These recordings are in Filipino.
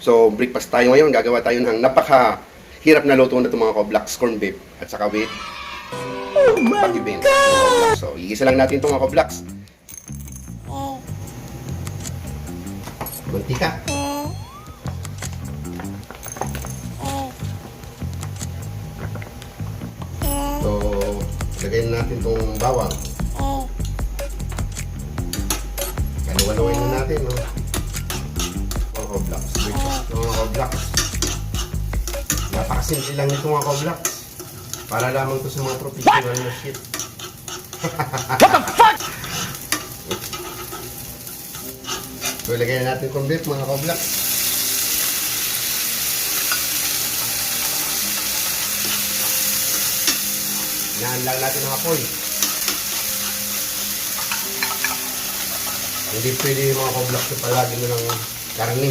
So, breakfast tayo ngayon. Gagawa tayo ng napaka-hirap na luto na itong mga Koblax corn beef at saka with Baguio beans. So, igisa lang natin itong mga Koblax. Mantika. So, lagyan natin itong bawang. Kaluwaluin na natin, no? Mga Koblax. Mga Koblax. Napakasimple lang nito mga Koblax. Para lamang to sa mga professional na shit. What the fuck? So, ilagay na natin itong beef mga Koblax. Inahan lang natin ang apoy. Hindi pwede mga Koblax na palagi na ng karne.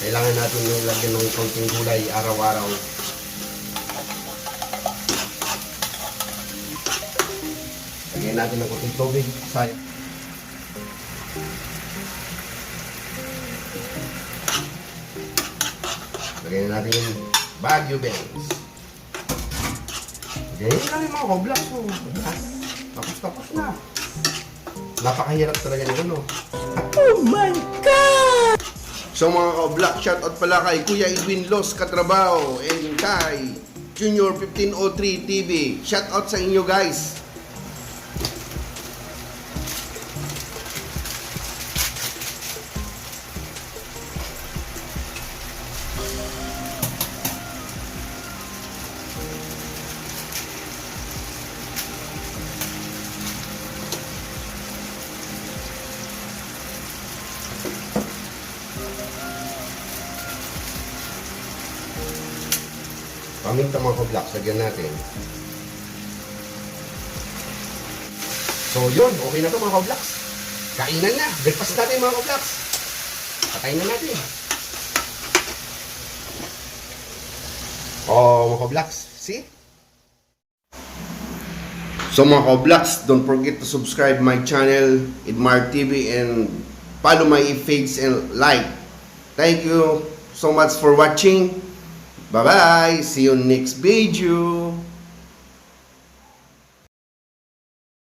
Kailangan natin yung lagyan ng konting gulay araw-araw. Lagyan natin ng konting tubig. Sayang. Lagyan natin yung Baguio beans. Ganyan lang yung mga Koblax. Tapos na. Napakahirap talaga nito, no? Oh my God! So mga Koblax, shoutout pala kay Kuya Edwin Los Katrabaho and kay Junior 1503 TV. Shoutout sa inyo guys. Paminta mga Koblax, lagyan natin. So yun, okay na to mga Koblax. Kainan na, breakfast natin mga Koblax. Patayin na natin. Oh mga Koblax, see? So mga Koblax, don't forget to subscribe my channel, Edmar TV, and follow my page and like. Thank you so much for watching. Bye-bye. See you next video.